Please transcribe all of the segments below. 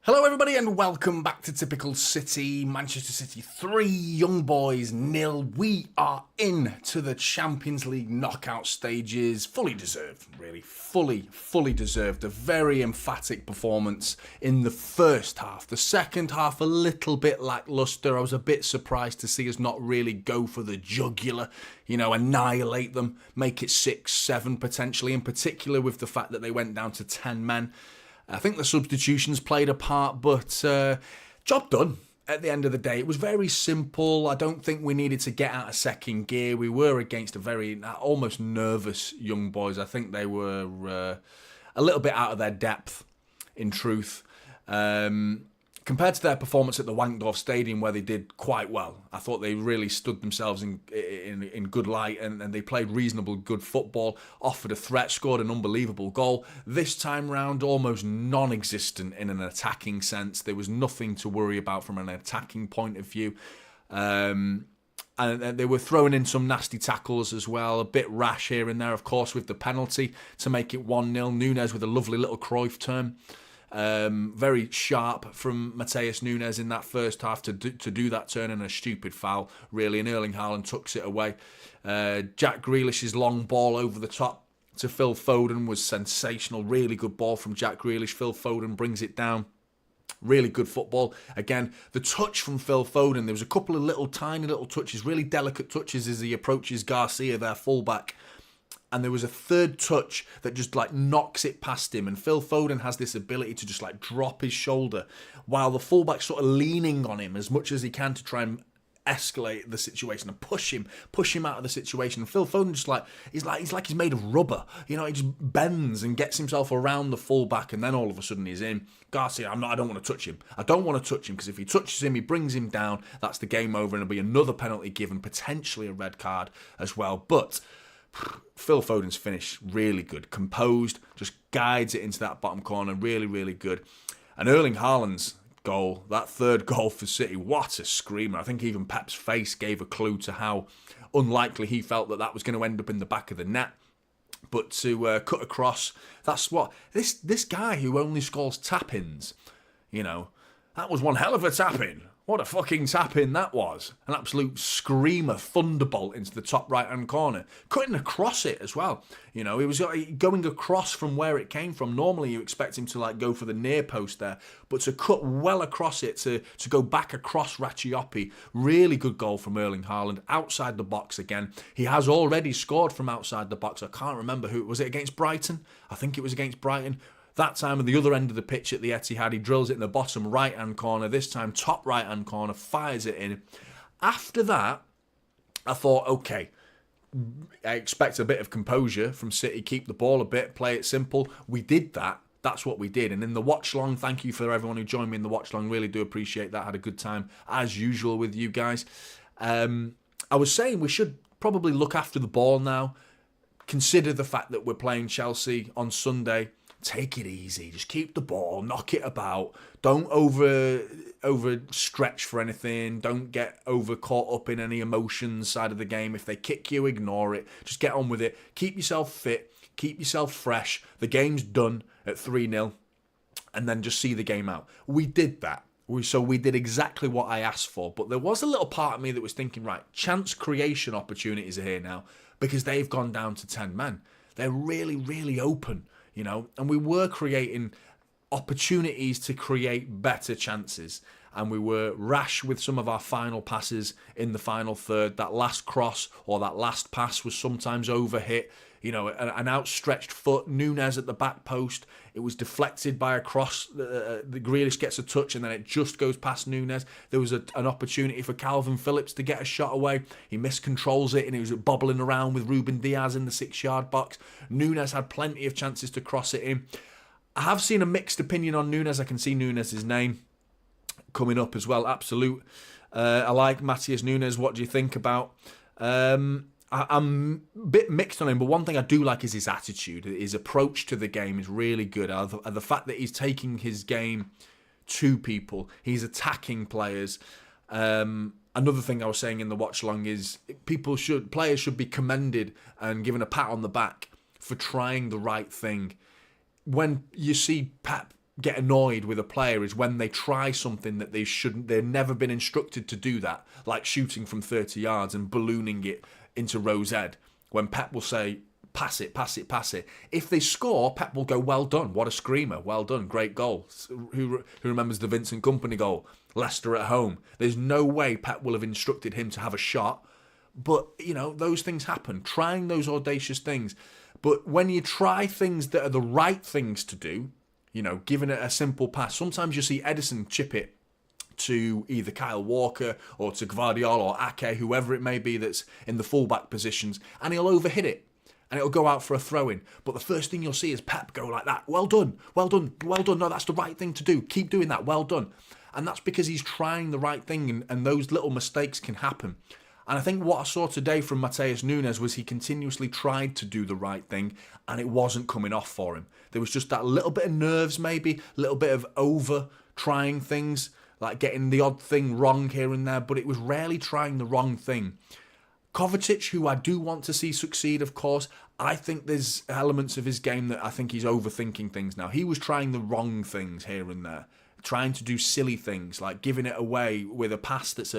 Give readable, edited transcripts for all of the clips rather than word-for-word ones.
Hello everybody and welcome back to Typical City. Manchester City 3, Young Boys 0. We are in to the Champions League knockout stages. Fully deserved, really. Fully deserved. A very emphatic performance in the first half. The second half a little bit lacklustre. I was a bit surprised to see us not really go for the jugular, annihilate them, make it 6-7 potentially, in particular with the fact that they went down to 10 men. I think the substitutions played a part, but job done at the end of the day. It was very simple. I don't think we needed to get out of second gear. We were against a very almost nervous Young Boys. I think they were a little bit out of their depth, in truth. Compared to their performance at the Wankdorf Stadium, where they did quite well. I thought they really stood themselves in good light, and they played reasonable good football, offered a threat, scored an unbelievable goal. This time round, almost non-existent in an attacking sense. There was nothing to worry about from an attacking point of view. And they were throwing in some nasty tackles as well, a bit rash here and there, of course, with the penalty to make it 1-0. Núñez with a lovely little Cruyff turn. Very sharp from Matheus Núñez in that first half to do that turn, and a stupid foul, really, and Erling Haaland tucks it away. Jack Grealish's long ball over the top to Phil Foden was sensational. Really good ball from Jack Grealish. Phil Foden brings it down. Really good football. Again, the touch from Phil Foden, there was a couple of tiny little touches, really delicate touches as he approaches Garcia, their fullback. And there was a third touch that just knocks it past him. And Phil Foden has this ability to just drop his shoulder while the fullback's sort of leaning on him as much as he can to try and escalate the situation and push him out of the situation. And Phil Foden he's made of rubber. He just bends and gets himself around the fullback, and then all of a sudden he's in. Garcia, I don't want to touch him. I don't want to touch him because if he touches him, he brings him down. That's the game over, and it'll be another penalty given, potentially a red card as well. But Phil Foden's finish, really good. Composed, just guides it into that bottom corner. Really, really good. And Erling Haaland's goal, that third goal for City, what a screamer. I think even Pep's face gave a clue to how unlikely he felt that was going to end up in the back of the net. But to cut across, that's what... This guy who only scores tap-ins, that was one hell of a tap-in. What a fucking tap-in that was. An absolute screamer, thunderbolt into the top right-hand corner. Cutting across it as well. He was going across from where it came from. Normally you expect him to go for the near post there. But to cut well across it, to go back across Racioppi. Really good goal from Erling Haaland. Outside the box again. He has already scored from outside the box. I can't remember who. Was it against Brighton? I think it was against Brighton. That time at the other end of the pitch at the Etihad, he drills it in the bottom right-hand corner. This time, top right-hand corner, fires it in. After that, I thought, okay, I expect a bit of composure from City. Keep the ball a bit, play it simple. We did that. That's what we did. And in the watch-long, thank you for everyone who joined me in the watch-long. Really do appreciate that. Had a good time, as usual, with you guys. I was saying we should probably look after the ball now. Consider the fact that we're playing Chelsea on Sunday. Take it easy. Just keep the ball. Knock it about. Don't over stretch for anything. Don't get over caught up in any emotions side of the game. If they kick you, ignore it. Just get on with it. Keep yourself fit. Keep yourself fresh. The game's done at 3-0. And then just see the game out. We did that. So we did exactly what I asked for. But there was a little part of me that was thinking, right, chance creation opportunities are here now. Because they've gone down to 10 men. They're really, really open. And we were creating opportunities to create better chances. And we were rash with some of our final passes in the final third. That last cross or that last pass was sometimes overhit. An outstretched foot, Núñez at the back post. It was deflected by a cross. The Grealish gets a touch and then it just goes past Núñez. There was an opportunity for Calvin Phillips to get a shot away. He miscontrols it and he was bobbling around with Ruben Diaz in the 6-yard box. Núñez had plenty of chances to cross it in. I have seen a mixed opinion on Núñez. I can see Núñez's name coming up as well. Absolute. I like Matheus Núñez. What do you think about... I'm a bit mixed on him, but one thing I do like is his attitude. His approach to the game is really good. The fact that he's taking his game to people, he's attacking players. Another thing I was saying in the watch long is players should be commended and given a pat on the back for trying the right thing. When you see Pep get annoyed with a player is when they try something that they've never been instructed to do that, like shooting from 30 yards and ballooning it into Rose Ed, when Pep will say, pass it, pass it, pass it. If they score, Pep will go, well done, what a screamer, well done, great goal. Who remembers the Vincent Kompany goal? Leicester at home. There's no way Pep will have instructed him to have a shot, but, those things happen, trying those audacious things. But when you try things that are the right things to do, giving it a simple pass. Sometimes you see Edison chip it to either Kyle Walker or to Gvardiol or Ake, whoever it may be that's in the fullback positions, and he'll overhit it. And it'll go out for a throw-in. But the first thing you'll see is Pep go like that. Well done, well done, well done. No, that's the right thing to do. Keep doing that, well done. And that's because he's trying the right thing, and those little mistakes can happen. And I think what I saw today from Matheus Nunes was he continuously tried to do the right thing and it wasn't coming off for him. There was just that little bit of nerves maybe, a little bit of over trying things, like getting the odd thing wrong here and there, but it was rarely trying the wrong thing. Kovacic, who I do want to see succeed, of course, I think there's elements of his game that I think he's overthinking things now. He was trying the wrong things here and there, trying to do silly things, like giving it away with a pass that's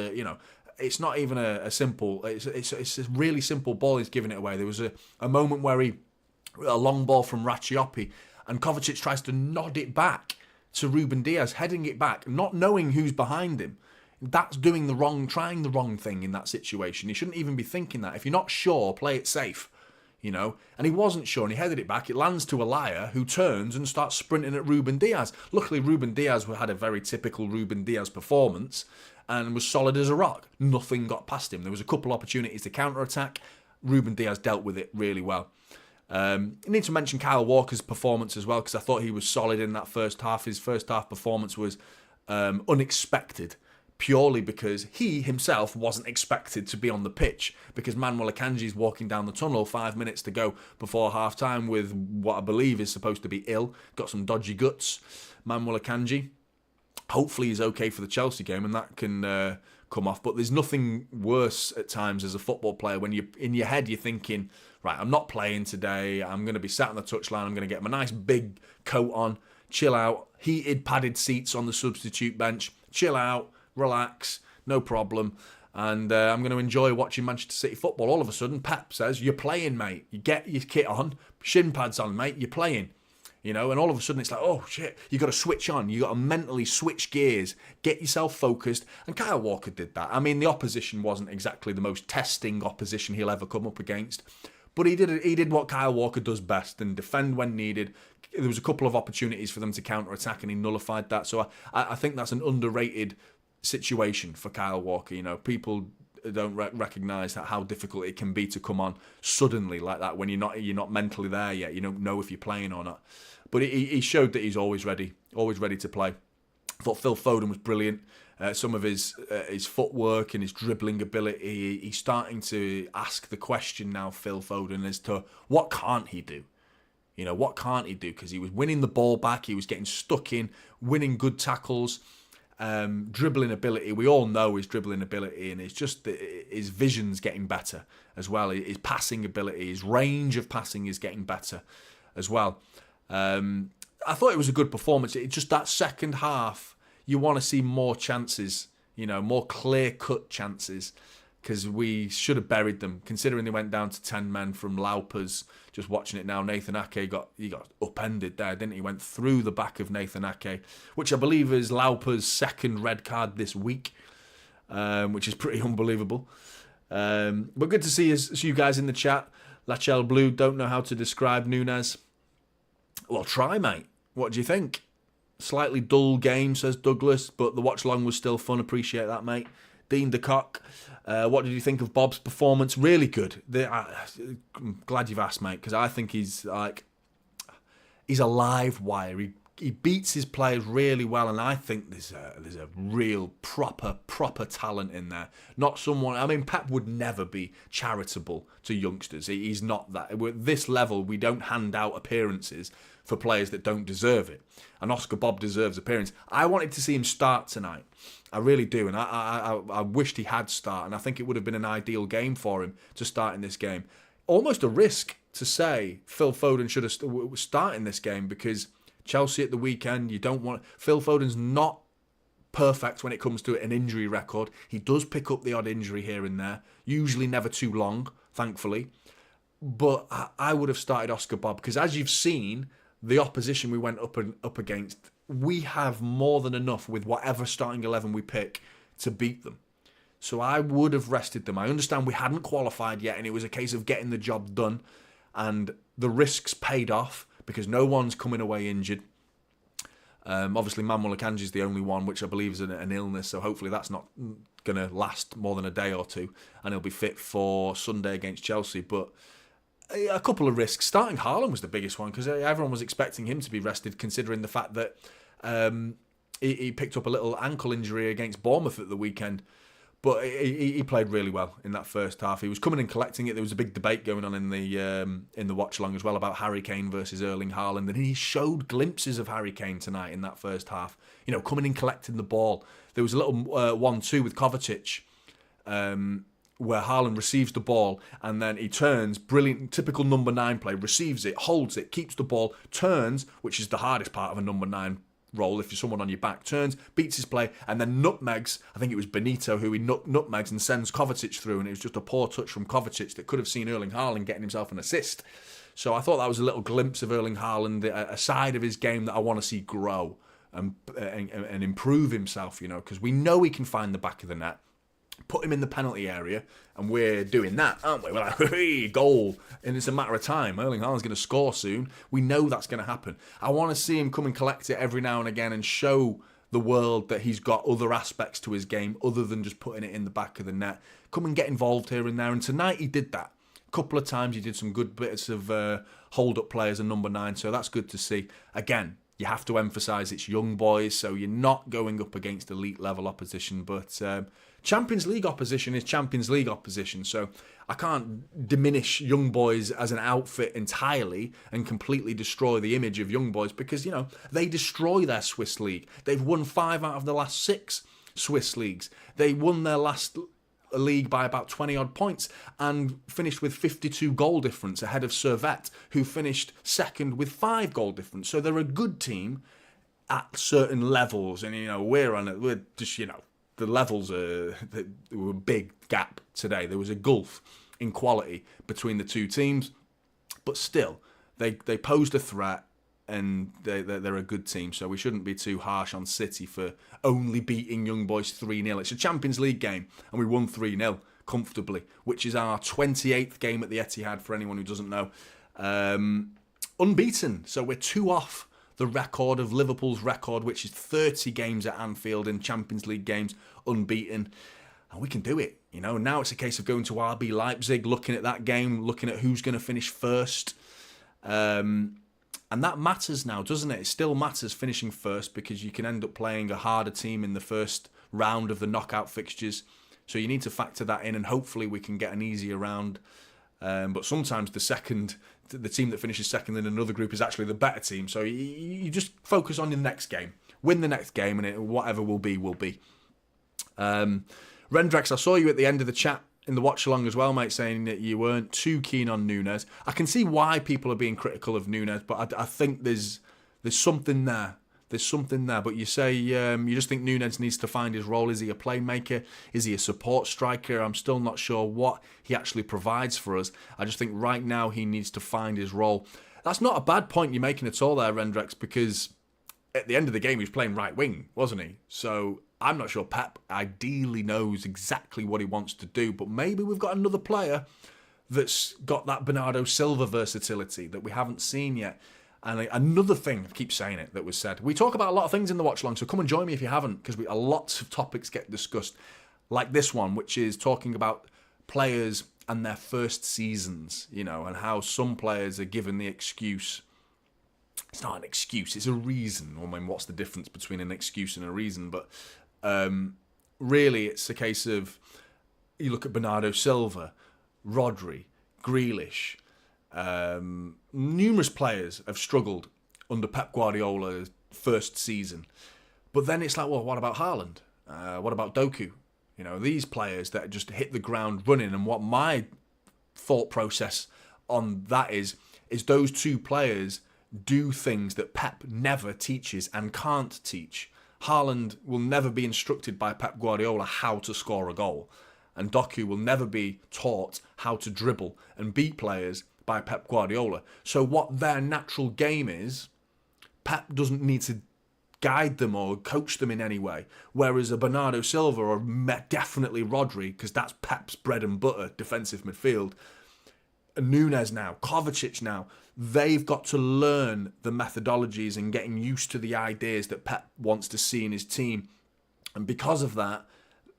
it's not even a simple, it's a really simple ball he's giving it away. There was a moment where a long ball from Racioppi, and Kovacic tries to nod it back to Ruben Diaz, heading it back, not knowing who's behind him. That's trying the wrong thing in that situation. You shouldn't even be thinking that. If you're not sure, play it safe, And he wasn't sure, and he headed it back. It lands to Alaya, who turns and starts sprinting at Ruben Diaz. Luckily, Ruben Diaz had a very typical Ruben Diaz performance and was solid as a rock. Nothing got past him. There was a couple opportunities to counter-attack. Ruben Diaz dealt with it really well. I need to mention Kyle Walker's performance as well, because I thought he was solid in that first half. His first half performance was unexpected, purely because he himself wasn't expected to be on the pitch, because Manuel Akanji's walking down the tunnel 5 minutes to go before half-time with what I believe is supposed to be ill. Got some dodgy guts, Manuel Akanji. Hopefully he's okay for the Chelsea game and that can come off. But there's nothing worse at times as a football player when you in your head you're thinking, right, I'm not playing today. I'm going to be sat on the touchline. I'm going to get my nice big coat on, chill out, heated padded seats on the substitute bench, chill out, relax, no problem. And I'm going to enjoy watching Manchester City football. All of a sudden, Pep says, you're playing, mate. You get your kit on, shin pads on, mate, you're playing. And all of a sudden it's like, oh shit, you got to switch on. You got to mentally switch gears, get yourself focused. And Kyle Walker did that. I mean, the opposition wasn't exactly the most testing opposition he'll ever come up against, but he did what Kyle Walker does best and defend when needed. There was a couple of opportunities for them to counter-attack and he nullified that. So I think that's an underrated situation for Kyle Walker. People don't recognise how difficult it can be to come on suddenly like that when you're not mentally there yet. You don't know if you're playing or not. But he showed that he's always ready to play. I thought Phil Foden was brilliant. Some of his footwork and his dribbling ability. He's starting to ask the question now, Phil Foden, as to what can't he do? What can't he do? Because he was winning the ball back. He was getting stuck in, winning good tackles. Dribbling ability, we all know his dribbling ability, and it's just that his vision's getting better as well. His passing ability, his range of passing is getting better as well. I thought it was a good performance. It's just that second half, you want to see more chances, more clear-cut chances, because we should have buried them, considering they went down to 10 men from Lauper's. Just watching it now, Nathan Ake got upended there, didn't he? Went through the back of Nathan Ake, which I believe is Lauper's second red card this week, which is pretty unbelievable. But good to see you guys in the chat. Lachelle Blue, don't know how to describe Nunes. Well, try, mate. What do you think? Slightly dull game, says Douglas, but the watch-along was still fun. Appreciate that, mate. Dean DeCock, what did you think of Bob's performance? Really good. I'm glad you've asked, mate, because I think he's a live wire. He beats his players really well, and I think there's a real proper talent in there. Not someone. I mean, Pep would never be charitable to youngsters. He's not that. At this level, we don't hand out appearances for players that don't deserve it. And Oscar Bob deserves appearance. I wanted to see him start tonight. I really do, and I wished he had started, and I think it would have been an ideal game for him to start in this game. Almost a risk to say Phil Foden should have started in this game, because Chelsea at the weekend, you don't want... Phil Foden's not perfect when it comes to an injury record. He does pick up the odd injury here and there, usually never too long, thankfully. But I would have started Oscar Bob, because as you've seen, the opposition we went up against, we have more than enough with whatever starting 11 we pick to beat them. So I would have rested them. I understand we hadn't qualified yet, and it was a case of getting the job done, and the risks paid off because no one's coming away injured. Obviously, Manuel Akanji is the only one, which I believe is an illness, so hopefully that's not going to last more than a day or two, and he'll be fit for Sunday against Chelsea. But a couple of risks. Starting Haaland was the biggest one, because everyone was expecting him to be rested, considering the fact that he picked up a little ankle injury against Bournemouth at the weekend. But he played really well in that first half. He was coming and collecting it. There was a big debate going on in the watch along as well about Harry Kane versus Erling Haaland, and he showed glimpses of Harry Kane tonight in that first half. You know, coming and collecting the ball. There was a little 1-2 with Kovacic, where Haaland receives the ball and then he turns, brilliant, typical number 9 play, receives it, holds it, keeps the ball, turns, which is the hardest part of a number 9 role if you're someone on your back, turns, beats his play, and then nutmegs, I think it was Benito who he nutmegs and sends Kovacic through, and it was just a poor touch from Kovacic that could have seen Erling Haaland getting himself an assist. So I thought that was a little glimpse of Erling Haaland, a side of his game that I want to see grow and improve himself, you know, because we know he can find the back of the net. Put him in the penalty area, and we're doing that, aren't we? We're like, hey, goal, and it's a matter of time. Erling Haaland's going to score soon. We know that's going to happen. I want to see him come and collect it every now and again and show the world that he's got other aspects to his game other than just putting it in the back of the net. Come and get involved here and there, and tonight he did that. A couple of times he did some good bits of hold-up play as a number 9, so that's good to see. Again, you have to emphasise it's young boys, so you're not going up against elite-level opposition, but Champions League opposition is Champions League opposition, so I can't diminish young boys as an outfit entirely and completely destroy the image of young boys because, you know, they destroy their Swiss league. They've won 5 out of the last 6 Swiss leagues. They won their last league by about 20-odd points and finished with 52 goal difference ahead of Servette, who finished second with 5 goal difference. So they're a good team at certain levels, and, you know, we're just, you know, the levels there were a big gap today. There was a gulf in quality between the two teams, but still, they posed a threat, and they're a good team. So we shouldn't be too harsh on City for only beating Young Boys 3-0. It's a Champions League game, and we won 3-0 comfortably, which is our 28th game at the Etihad, for anyone who doesn't know. Unbeaten, so we're 2 off the record of Liverpool's record, which is 30 games at Anfield in Champions League games, unbeaten. And we can do it, you know. Now it's a case of going to RB Leipzig, looking at that game, looking at who's going to finish first. And that matters now, doesn't it? It still matters finishing first, because you can end up playing a harder team in the first round of the knockout fixtures. So you need to factor that in, and hopefully we can get an easier round. But sometimes the team that finishes second in another group is actually the better team. So you just focus on the next game, win the next game, and whatever will be, will be. Rendrex, I saw you at the end of the chat in the watch along as well, mate, saying that you weren't too keen on Núñez. I can see why people are being critical of Núñez, but I think there's something there. There's something there, but you say you just think Núñez needs to find his role. Is he a playmaker? Is he a support striker? I'm still not sure what he actually provides for us. I just think right now he needs to find his role. That's not a bad point you're making at all there, Rendrex, because at the end of the game he was playing right wing, wasn't he? So I'm not sure Pep ideally knows exactly what he wants to do, but maybe we've got another player that's got that Bernardo Silva versatility that we haven't seen yet. And another thing, I keep saying it, that was said. We talk about a lot of things in the watch along, so come and join me if you haven't, because lots of topics get discussed, like this one, which is talking about players and their first seasons, you know, and how some players are given the excuse. It's not an excuse, it's a reason. I mean, what's the difference between an excuse and a reason? But really, it's a case of, you look at Bernardo Silva, Rodri, Grealish. Numerous players have struggled under Pep Guardiola's first season. But then it's like, well, what about Haaland? What about Doku? You know, these players that just hit the ground running. And what my thought process on that is those two players do things that Pep never teaches and can't teach. Haaland will never be instructed by Pep Guardiola how to score a goal. And Doku will never be taught how to dribble and beat players by Pep Guardiola. So what their natural game is, Pep doesn't need to guide them or coach them in any way. Whereas a Bernardo Silva or definitely Rodri, because that's Pep's bread and butter, defensive midfield, Nunes now, Kovacic now, they've got to learn the methodologies and getting used to the ideas that Pep wants to see in his team. And because of that,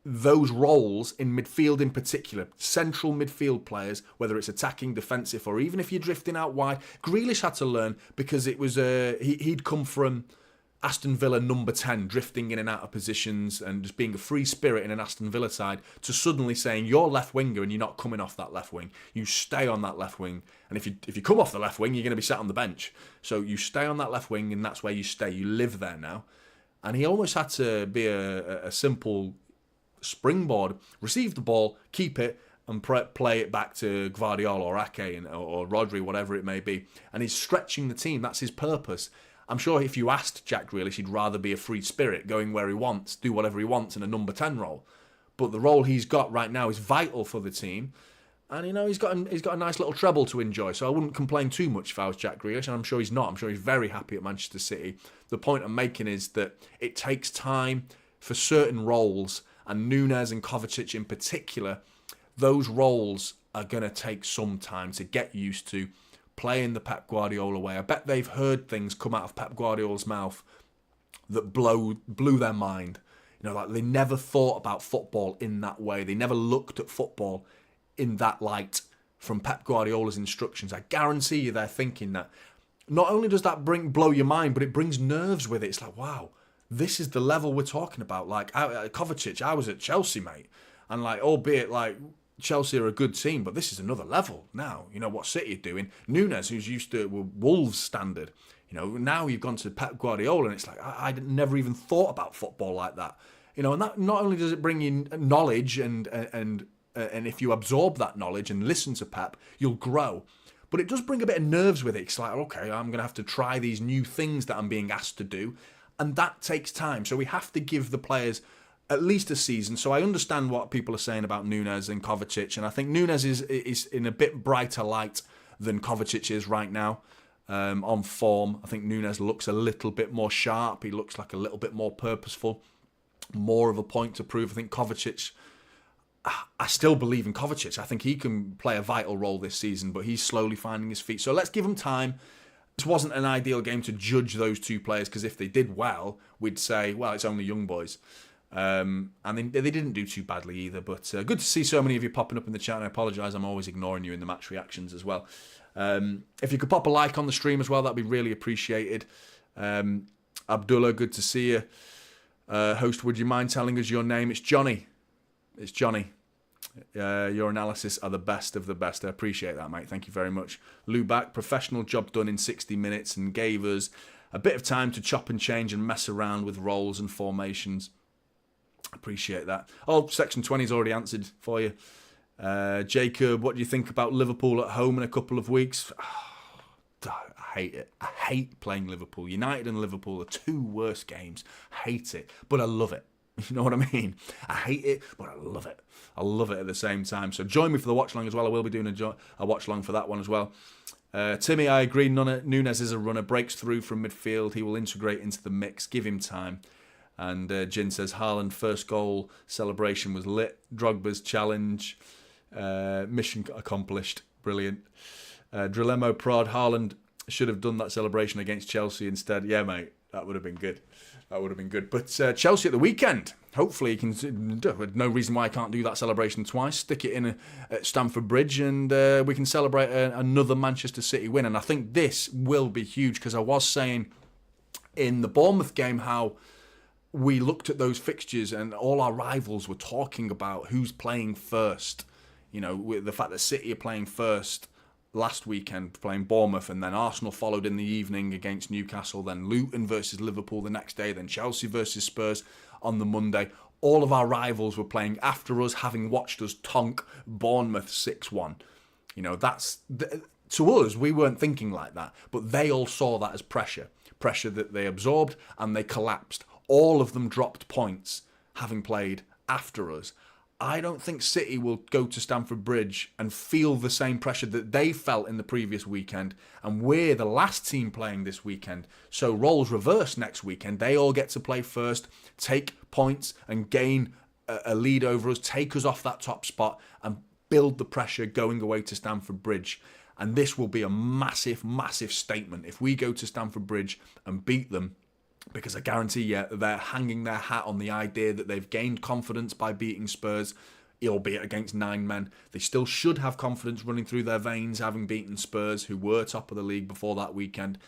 those roles in midfield in particular, central midfield players, whether it's attacking, defensive, or even if you're drifting out wide, Grealish had to learn because it was he'd come from Aston Villa number 10, drifting in and out of positions and just being a free spirit in an Aston Villa side, to suddenly saying you're left winger and you're not coming off that left wing. You stay on that left wing, and if you come off the left wing, you're going to be sat on the bench. So you stay on that left wing, and that's where you stay. You live there now. And he almost had to be a simple springboard, receive the ball, keep it, and play it back to Gvardiol or Ake or Rodri, whatever it may be. And he's stretching the team. That's his purpose. I'm sure if you asked Jack Grealish, he'd rather be a free spirit, going where he wants, do whatever he wants in a number 10 role. But the role he's got right now is vital for the team. And, he's got a nice little treble to enjoy. So I wouldn't complain too much if I was Jack Grealish. And I'm sure he's not. I'm sure he's very happy at Manchester City. The point I'm making is that it takes time for certain roles, and Nunes and Kovacic in particular, those roles are going to take some time to get used to playing the Pep Guardiola way. I bet they've heard things come out of Pep Guardiola's mouth that blew their mind. Like they never thought about football in that way. They never looked at football in that light from Pep Guardiola's instructions. I guarantee you they're thinking that. Not only does that blow your mind, but it brings nerves with it. It's like, wow, this is the level we're talking about. Like Kovacic, I was at Chelsea, mate. And like, albeit like Chelsea are a good team, but this is another level now. What City are doing. Nunes, who's used to Wolves standard, now you've gone to Pep Guardiola, and it's like I never even thought about football like that. And that not only does it bring in knowledge, and if you absorb that knowledge and listen to Pep, you'll grow. But it does bring a bit of nerves with it. It's like, okay, I'm going to have to try these new things that I'm being asked to do, and that takes time. So we have to give the players at least a season. So I understand what people are saying about Nunes and Kovacic, and I think Nunes is in a bit brighter light than Kovacic is right now on form. I think Nunes looks a little bit more sharp. He looks like a little bit more purposeful, more of a point to prove. I think Kovacic, I still believe in Kovacic. I think he can play a vital role this season, but he's slowly finding his feet. So let's give him time. This wasn't an ideal game to judge those two players, because if they did well, we'd say, well, it's only young boys. And they didn't do too badly either, but good to see so many of you popping up in the chat. And I apologise, I'm always ignoring you in the match reactions as well. If you could pop a like on the stream as well, that'd be really appreciated. Abdullah, good to see you. Host, would you mind telling us your name? It's Jonny. It's Jonny. Your analysis are the best of the best. I appreciate that, mate. Thank you very much. Lubac, professional job done in 60 minutes, and gave us a bit of time to chop and change and mess around with roles and formations. Appreciate that. Oh, Section 20's already answered for you. Jacob, what do you think about Liverpool at home in a couple of weeks? Oh, I hate it. I hate playing Liverpool. United and Liverpool are two worst games. Hate it, but I love it. You know what I mean? I hate it, but I love it. I love it at the same time. So join me for the watch-along as well. I will be doing a watch-along for that one as well. Timmy, I agree. Nunes is a runner. Breaks through from midfield. He will integrate into the mix. Give him time. And Jin says, Haaland first goal celebration was lit. Drogba's challenge. Mission accomplished. Brilliant. Drillemo Prod, Haaland should have done that celebration against Chelsea instead. Yeah, mate, that would have been good. That would have been good. But Chelsea at the weekend. Hopefully he can. No reason why I can't do that celebration twice. Stick it in at Stamford Bridge, and we can celebrate another Manchester City win. And I think this will be huge, because I was saying in the Bournemouth game how we looked at those fixtures and all our rivals were talking about who's playing first. With the fact that City are playing first last weekend, playing Bournemouth, and then Arsenal followed in the evening against Newcastle, then Luton versus Liverpool the next day, then Chelsea versus Spurs on the Monday. All of our rivals were playing after us, having watched us tonk Bournemouth 6-1. to us, we weren't thinking like that, but they all saw that as pressure that they absorbed, and they collapsed. All of them dropped points having played after us. I don't think City will go to Stamford Bridge and feel the same pressure that they felt in the previous weekend, and we're the last team playing this weekend. So roles reverse next weekend. They all get to play first, take points and gain a lead over us, take us off that top spot and build the pressure going away to Stamford Bridge. And this will be a massive, massive statement if we go to Stamford Bridge and beat them, because I guarantee you they're hanging their hat on the idea that they've gained confidence by beating Spurs, albeit against 9 men. They still should have confidence running through their veins, having beaten Spurs, who were top of the league before that weekend.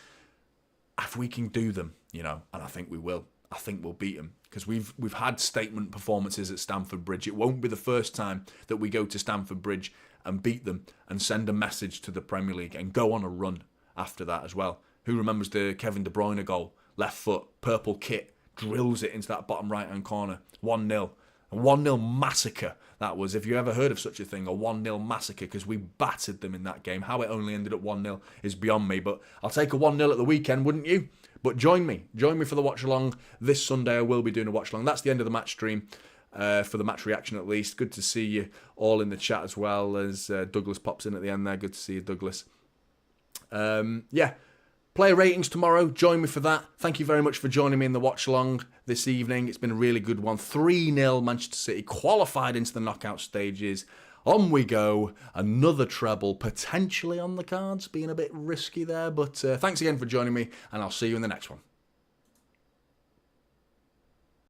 If we can do them, and I think we will. I think we'll beat them, because we've had statement performances at Stamford Bridge. It won't be the first time that we go to Stamford Bridge and beat them and send a message to the Premier League and go on a run after that as well. Who remembers the Kevin De Bruyne goal? Left foot, purple kit, drills it into that bottom right-hand corner. 1-0. A 1-0 massacre, that was. If you ever heard of such a thing, a 1-0 massacre, because we battered them in that game. How it only ended at 1-0 is beyond me, but I'll take a 1-0 at the weekend, wouldn't you? But join me for the watch-along. This Sunday I will be doing a watch-along. That's the end of the match stream, for the match reaction at least. Good to see you all in the chat as well, as Douglas pops in at the end there. Good to see you, Douglas. Player ratings tomorrow. Join me for that. Thank you very much for joining me in the watch-along this evening. It's been a really good one. 3-0 Manchester City qualified into the knockout stages. On we go. Another treble potentially on the cards. Being a bit risky there. But thanks again for joining me, and I'll see you in the next one.